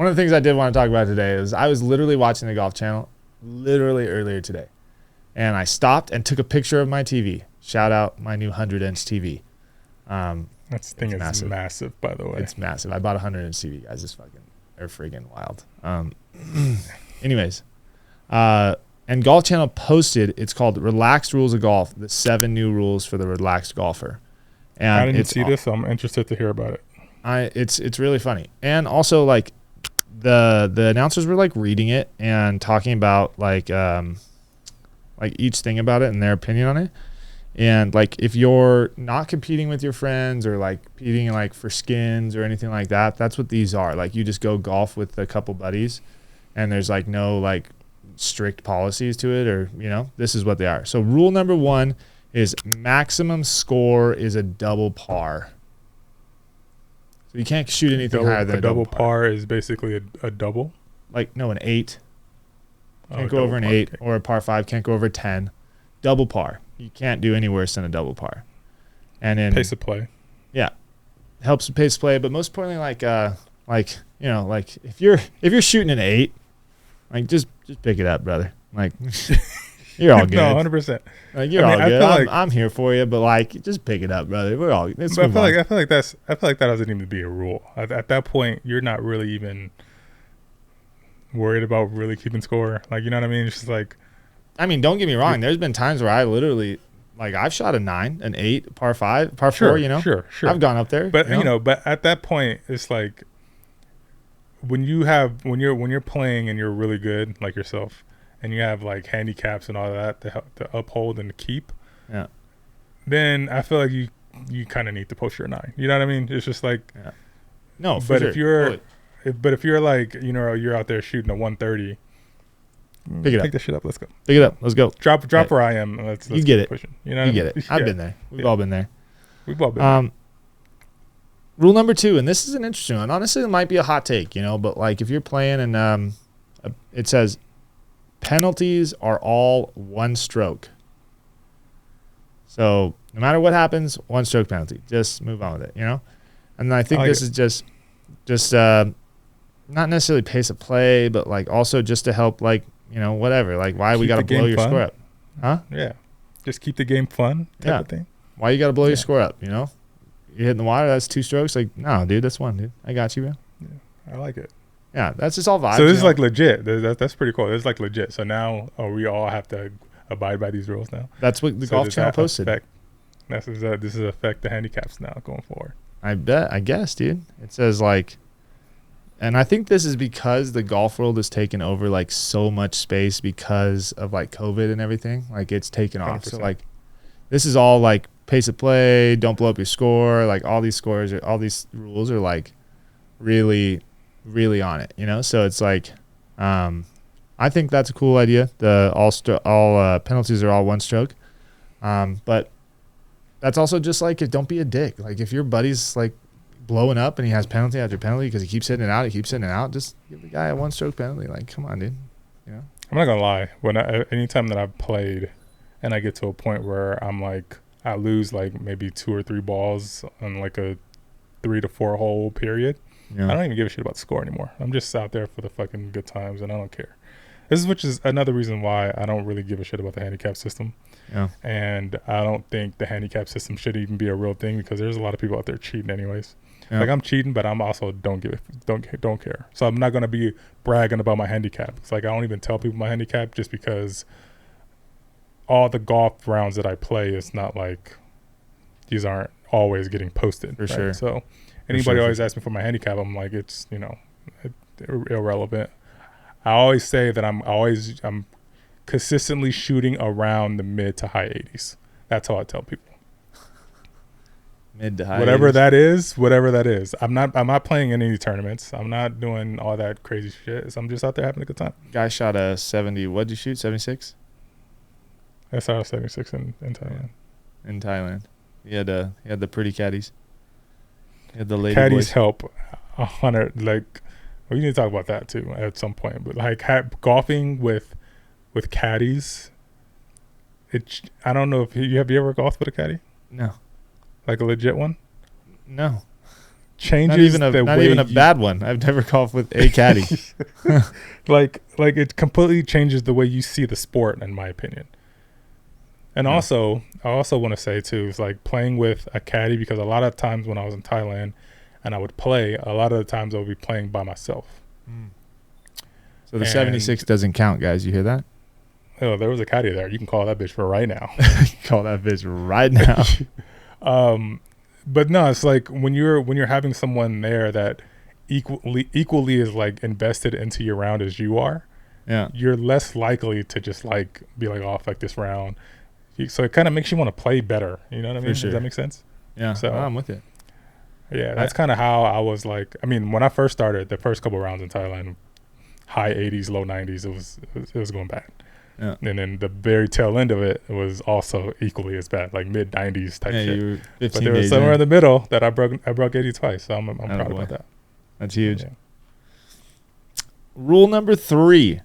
One of the things I did want to talk about today is I was literally watching the Golf Channel earlier today. And I stopped and took a picture of my TV. Shout out my new 100-inch TV. That thing is massive, by the way. It's massive. I bought a 100-inch TV, guys. They're friggin' wild. Anyways, and Golf Channel posted, it's called Relaxed Rules of Golf, the 7 new rules for the relaxed golfer. And I didn't see this, so I'm interested to hear about it. It's really funny. And also, like, the announcers were, like, reading it and talking about, like each thing about it and their opinion on it. And, like, if you're not competing with your friends or, like, competing, like, for skins or anything like that, that's what these are. Like, you just go golf with a couple buddies, and there's, like, no, like, strict policies to it, or, you know, this is what they are. So rule number 1 is maximum score is a double par. So you can't shoot anything higher than a double par is basically a double? Like, no, an 8. Can't go over an 8, okay. Or a par 5 can't go over 10. Double par. You can't do any worse than a double par. And then pace of play. Yeah. Helps with pace of play, but most importantly, like you know, like if you're shooting an 8, like just pick it up, brother. Like you're all good. No, 100%. Like you're all good. I'm here for you, but like just pick it up, brother. We're all. But I feel like that doesn't even be a rule. At that point, you're not really even worried about really keeping score. Like, you know what I mean? It's just like, I mean, don't get me wrong. There's been times where I literally, like, I've shot a 9, an 8, par 5, par 4. You know, sure. I've gone up there, but but at that point, it's like when you're playing and you're really good, like yourself, and you have like handicaps and all that to help to uphold and to keep. Yeah. Then I feel like you kind of need to post your 9. You know what I mean? It's just like, yeah. No, but sure. if you're like, you know, you're out there shooting a 130. Pick it up. Pick this shit up. Let's go. Pick it up. Let's go. Drop where I am. Let's you get it. Pushing. You know, you get it. Yeah. I've been there. We've all been there. We've all been there. Rule number 2, and this is an interesting one. Honestly, it might be a hot take, you know, but like if you're playing and it says penalties are all 1 stroke. So no matter what happens, 1 stroke penalty. Just move on with it, you know. And I think this is just not necessarily pace of play, but like also just to help, like, you know, whatever. Like, why we got to blow your score up? Huh? Yeah. Just keep the game fun type of thing. Why you got to blow your score up, you know? You're hitting the water, that's 2 strokes. Like, no, dude, that's 1, dude. I got you, man. Yeah, I like it. Yeah, that's just all vibes. So this is like legit. That's pretty cool. This is like legit. So now we all have to abide by these rules now. That's what the Golf Channel posted. This is affect the handicaps now going forward. I guess, dude. It says like, and I think this is because the golf world has taken over like so much space because of like COVID and everything. Like it's taken off. 100%. So like, this is all like pace of play. Don't blow up your score. Like all these rules are like really, really on it. You know. So it's like, I think that's a cool idea. The all penalties are all 1 stroke. But that's also just like, don't be a dick. Like if your buddy's like blowing up and he has penalty after penalty because he keeps hitting it out, just give the guy a 1 stroke penalty. Like, come on, dude. You know. I'm not gonna lie. Anytime that I've played and I get to a point where I'm like, I lose like maybe 2 or 3 balls on like a 3 to 4 hole period. Yeah. I don't even give a shit about the score anymore. I'm just out there for the fucking good times and I don't care. Which is another reason why I don't really give a shit about the handicap system. Yeah. And I don't think the handicap system should even be a real thing because there's a lot of people out there cheating anyways. Yeah. Like I'm cheating, but I'm also don't care. So I'm not gonna be bragging about my handicap. It's like I don't even tell people my handicap just because all the golf rounds that I play is not like these aren't always getting posted. For right? sure. So anybody always asks me for my handicap, I'm like, it's irrelevant. I always say that I'm consistently shooting around the mid to high 80s. That's how I tell people. Mid to high whatever 80s. Whatever that is. I'm not playing in any tournaments. I'm not doing all that crazy shit. So I'm just out there having a good time. Guy shot a 70. What'd you shoot? 76? I shot a 76 in Thailand. Yeah. In Thailand. He had the pretty caddies. He had the lady caddies boys. Help 100. Like, we need to talk about that too at some point. But like golfing with caddies, I don't know if have you ever golfed with a caddy? No. Like a legit one? No. changes not even a bad one. I've never golfed with a caddy. like it completely changes the way you see the sport, in my opinion. And also, I also want to say too, is like playing with a caddy, because a lot of times when I was in Thailand and I would play, a lot of the times I would be playing by myself. So the 76 doesn't count, guys. You hear that? Oh, there was a caddy there. You can call that bitch for right now. Call that bitch right now. But no, it's like when you're having someone there that equally is like invested into your round as you are. Yeah, you're less likely to just like be like, oh, fuck this round. So it kind of makes you want to play better. You know what I mean? Sure. Does that make sense? Yeah. So I'm with it. Yeah, that's kind of how I was like. I mean, when I first started, the first couple rounds in Thailand, high 80s, low 90s, it was going bad. Yeah. And then the very tail end of it was also equally as bad, like mid 90s type shit. You were 15 but there was days somewhere in in the middle that I broke 80 twice. So I'm proud about that. That's huge. Yeah. Rule number 3.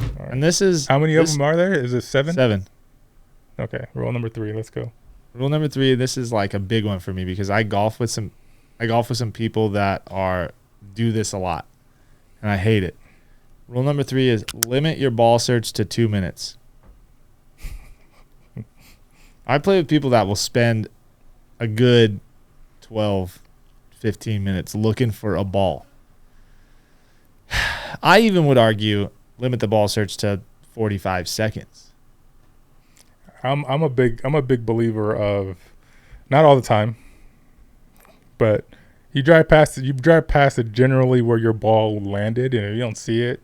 All right. And this is how many of them are there? Is it 7? 7. Okay. Rule number 3. Let's go. Rule number 3. This is like a big one for me because I golf with some people that do this a lot, and I hate it. Rule number 3 is limit your ball search to 2 minutes. I play with people that will spend a good 12, 15 minutes looking for a ball. I even would argue limit the ball search to 45 seconds. I'm a big believer of, not all the time, but you drive past it generally where your ball landed, and if you don't see it,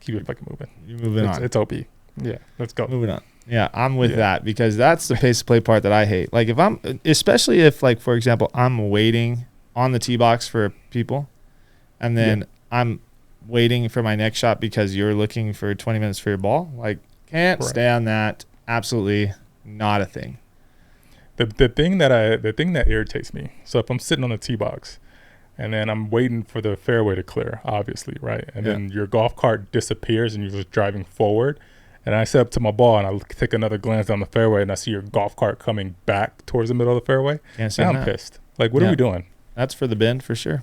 keep it fucking moving. You're moving on. It's OP. Yeah, let's go. Moving on. Yeah, I'm with that because that's the pace of play part that I hate. Like especially if like, for example, I'm waiting on the tee box for people, and then I'm waiting for my next shot because you're looking for 20 minutes for your ball. Like, can't stand that. Absolutely not a thing. The thing that irritates me. So if I'm sitting on the tee box, and then I'm waiting for the fairway to clear, obviously, right? And then your golf cart disappears, and you're just driving forward. And I set up to my ball, and I take another glance down the fairway, and I see your golf cart coming back towards the middle of the fairway. Can't stand I'm pissed. Like, what are we doing? That's for the bend for sure.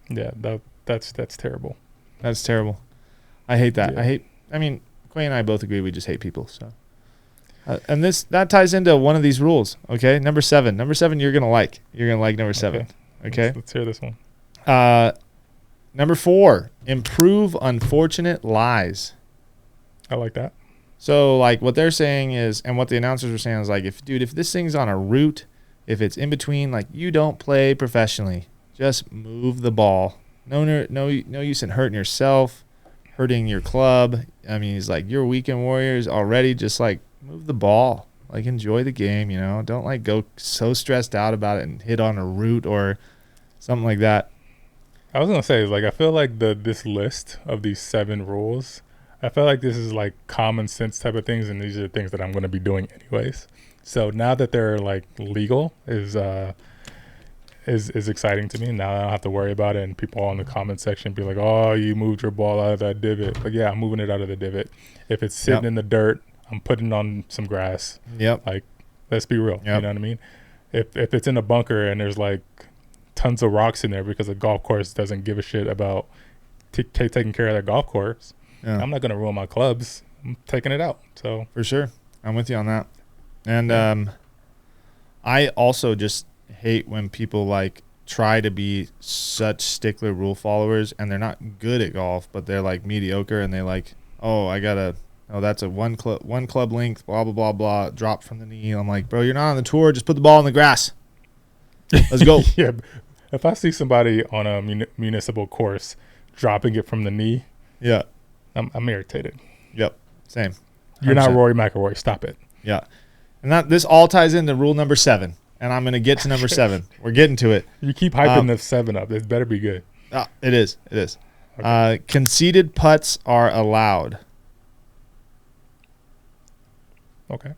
Yeah, that's terrible. That's terrible. I hate that. Yeah. I mean, Quay and I both agree we just hate people. So, and that ties into one of these rules. Okay, number 7. Number 7, you're gonna like. You're gonna like number 7. Okay. Let's hear this one. Number 4, improve unfortunate lies. I like that. So, like, what they're saying is, and what the announcers were saying is, like, if this thing's on a route, if it's in between, like, you don't play professionally, just move the ball. No use in hurting yourself, hurting your club. I mean, he's like, you're weekend warriors already. Just like move the ball, like enjoy the game. You know, don't like go so stressed out about it and hit on a route or something like that. I was gonna say, like, I feel like this list of these 7 rules, I feel like this is like common sense type of things, and these are the things that I'm gonna be doing anyways. So now that they're like legal is exciting to me. Now I don't have to worry about it, and people in the comment section be like, oh, you moved your ball out of that divot. But yeah, I'm moving it out of the divot. If it's sitting in the dirt, I'm putting it on some grass. Yep. Like, let's be real. You know what I mean? If it's in a bunker and there's like tons of rocks in there because the golf course doesn't give a shit about taking care of that golf course, I'm not going to ruin my clubs. I'm taking it out. So for sure. I'm with you on that. And I also just hate when people like try to be such stickler rule followers and they're not good at golf, but they're like mediocre, and they like, that's a one club length, blah blah blah blah, drop from the knee. I'm like, bro, you're not on the tour, just put the ball in the grass. Let's go. Yeah, if I see somebody on a municipal course dropping it from the knee, I'm irritated. Yep, same. 100%. You're not Rory McIlroy. Stop it. Yeah, and this all ties into rule number 7. And I'm going to get to number 7. We're getting to it. You keep hyping the 7 up. It better be good. It is. Okay. Conceded putts are allowed. Okay.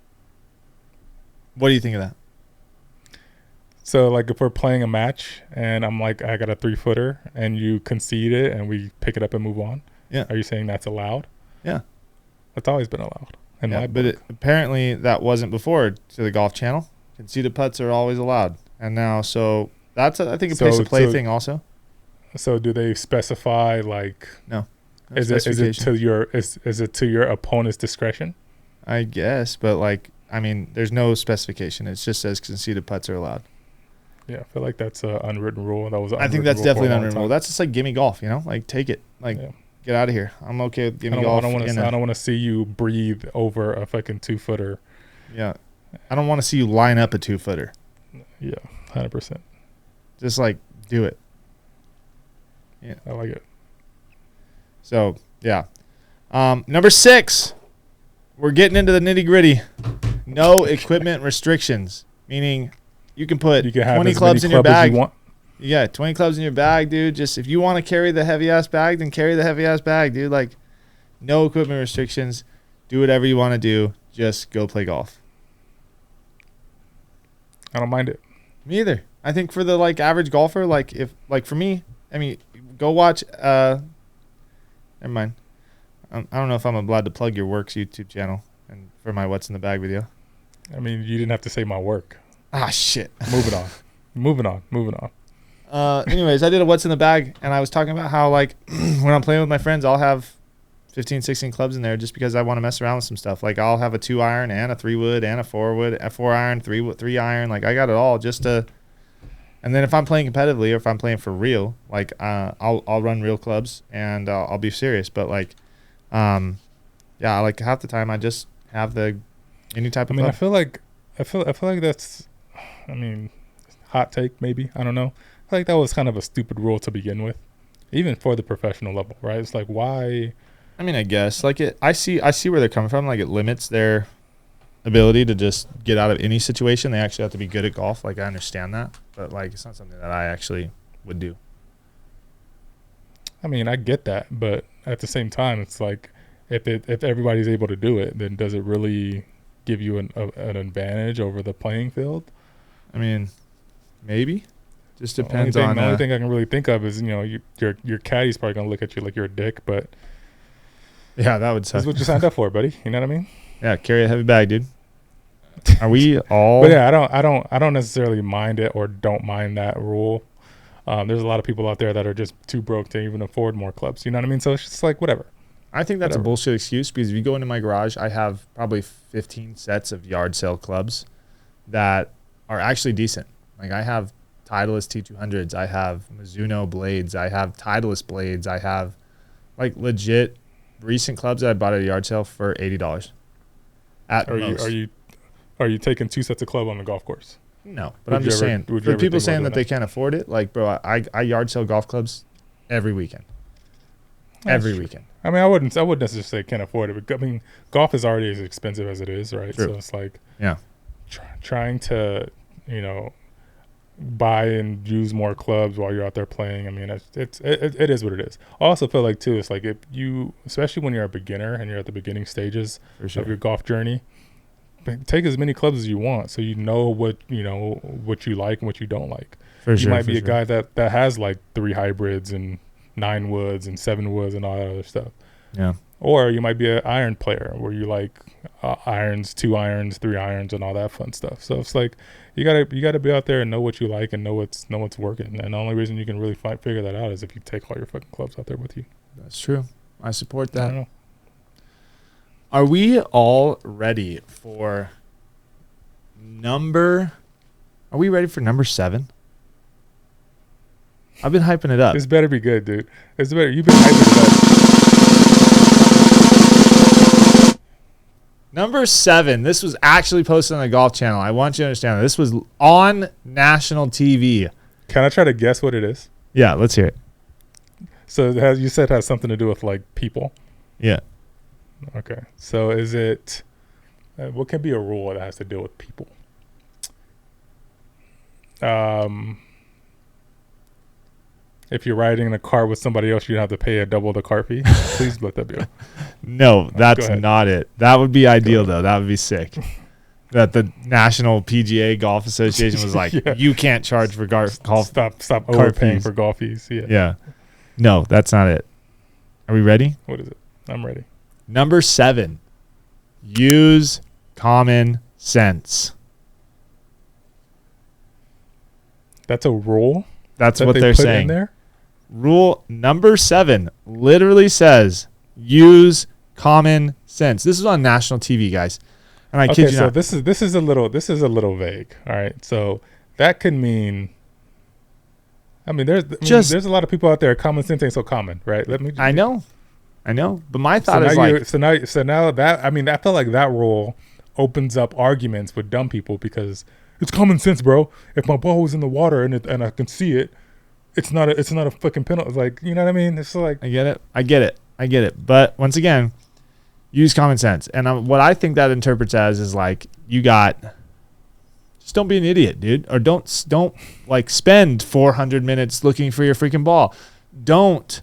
What do you think of that? So, like, if we're playing a match and I'm like, I got a 3-footer and you concede it and we pick it up and move on. Yeah. Are you saying that's allowed? Yeah. That's always been allowed. But apparently that wasn't before to the Golf Channel. Conceded putts are always allowed. And now, so that's I think a place to play thing also. So do they specify like? No is it to your opponent's discretion? I guess, but like I mean, there's no specification. It just says conceded putts are allowed. Yeah, I feel like that's an unwritten rule. I think that's definitely an unwritten rule. That's just like gimme golf, you know, like take it, like get out of here. I'm okay with gimme golf. I don't want to see you breathe over a fucking 2-footer. Yeah, I don't want to see you line up a 2-footer. Yeah, 100%. Just like do it. Yeah, I like it. So yeah, number 6, we're getting into the nitty gritty. No equipment restrictions, meaning you can put 20 clubs in your bag. Yeah, 20 clubs in your bag, dude. Just if you want to carry the heavy ass bag, then carry the heavy ass bag, dude. Like, no equipment restrictions. Do whatever you want to do. Just go play golf. I don't mind it. Me either. I think for the like average golfer, like if like for me, I mean, go watch. Never mind. I don't know if I'm allowed to plug your Works YouTube channel and for my What's in the Bag video. I mean, you didn't have to say my work. Ah, shit. Moving on. Anyways, I did a What's in the Bag, and I was talking about how, like, when I'm playing with my friends, I'll have 15, 16 clubs in there just because I want to mess around with some stuff. Like, I'll have a 2-iron and a 3-wood and a 4-wood, a 4-iron, 3-iron. Like, I got it all just to – and then if I'm playing competitively or if I'm playing for real, like, I'll run real clubs and I'll be serious. But, like, yeah, like, half the time I just have any type of club. I feel like that's – I mean, hot take maybe. I don't know. I feel like that was kind of a stupid rule to begin with, even for the professional level, right? It's like, why? I mean, I guess like I see where they're coming from. Like, it limits their ability to just get out of any situation. They actually have to be good at golf. Like, I understand that, but like, it's not something that I actually would do. I mean, I get that, but at the same time, it's like if everybody's able to do it, then does it really give you an advantage over the playing field? I mean, maybe. Just depends on. The only thing I can really think of is, you know, your caddy's probably gonna look at you like you're a dick, but yeah, that would suck. That's what you signed up for, buddy. You know what I mean? Yeah, carry a heavy bag, dude. Are we all? But yeah, I don't necessarily mind it or don't mind that rule. There's a lot of people out there that are just too broke to even afford more clubs. You know what I mean? So it's just like whatever. I think that's a bullshit excuse because if you go into my garage, I have probably 15 sets of yard sale clubs that are actually decent. Like, I have Titleist T200s, I have Mizuno blades, I have Titleist blades, I have like legit recent clubs that I bought at a yard sale for $80. Are you taking 2 sets of club on the golf course? No, but I'm just saying for people saying that they can't afford it, like, bro, I yard sale golf clubs every weekend. Every weekend. I mean, I wouldn't necessarily say can't afford it, but I mean, golf is already as expensive as it is, right? True. So it's like, yeah, trying to, you know, buy and use more clubs while you're out there playing. I mean, it is what it is. I also feel like too, it's like if you, especially when you're a beginner and you're at the beginning stages of your golf journey, take as many clubs as you want, so you know what you like and what you don't like. You might be a guy that has like 3 hybrids and 9 woods and 7 woods and all that other stuff. Yeah. Or you might be an iron player where you like irons, 2 irons, 3 irons, and all that fun stuff. So it's like you gotta be out there and know what you like and know what's working. And the only reason you can really figure that out is if you take all your fucking clubs out there with you. That's true. I support that. I don't know. Are we all ready for number 7? I've been hyping it up. This better be good, dude. It's better. You've been hyping it up. Number 7. This was actually posted on the Golf Channel. I want you to understand that this was on national TV. Can I try to guess what it is? Yeah, let's hear it. So you said it has something to do with like people. Yeah. Okay. So is it? What can be a rule that has to deal with people? If you're riding in a car with somebody else, you have to pay double the car fee. Please let that be. No, that's not it. That would be ideal, though. That would be sick. That the National PGA Golf Association was like, you can't charge for golf. Stop overpaying for golf fees. Yeah. No, that's not it. Are we ready? What is it? I'm ready. Number 7. Use common sense. That's a rule. That's that what they they're put saying. in there? Rule number 7 literally says use common sense. This is on national TV, guys. And I kid you so not. this is a little vague. All right. So that could mean there's a lot of people out there. Common sense ain't so common, right? I know. But my thought is like so now that I feel like that rule opens up arguments with dumb people because it's common sense, bro. If my ball was in the water and I can see it, it's not a fucking penalty. It's like, you know what I mean? It's like I get it. But once again, use common sense. And what I think that interprets as is like just don't be an idiot, dude. Or don't like spend 400 minutes looking for your freaking ball. Don't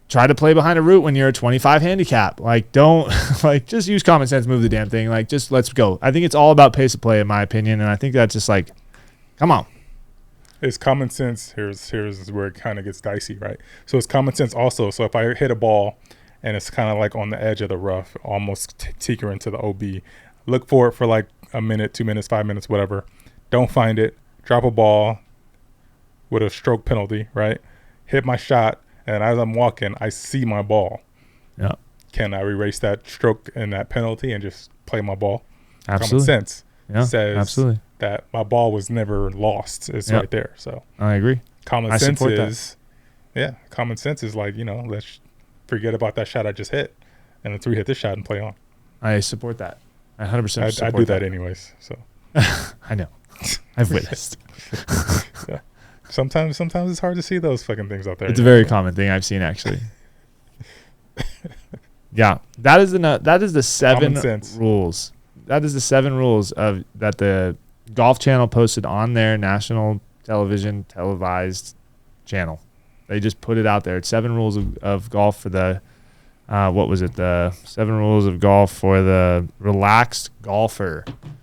try to play behind a root when you're a 25 handicap. Like don't like just use common sense, move the damn thing. Like just let's go. I think it's all about pace of play in my opinion. And I think that's just like, come on. It's common sense. Here's where it kind of gets dicey, right? So it's common sense also. So if I hit a ball and it's kind of like on the edge of the rough, almost teeter into the OB, look for it for like a minute, 2 minutes, 5 minutes, whatever. Don't find it. Drop a ball with a stroke penalty, right? Hit my shot, and as I'm walking, I see my ball. Yeah. Can I erase that stroke and that penalty and just play my ball? Absolutely. Common sense says absolutely that my ball was never lost. It's right there. So I agree. Common sense is like, let's forget about that shot I just hit, and let's re-hit this shot and play on. I support that. I 100% support I do that anyways. So I know. I've witnessed. Yeah. Sometimes it's hard to see those fucking things out there. It's a very common thing I've seen actually. Yeah, that is the 7 rules. That is the 7 rules of that the Golf Channel posted on their national television televised channel. They just put it out there. It's 7 rules of golf for the what was it? The 7 rules of golf for the relaxed golfer.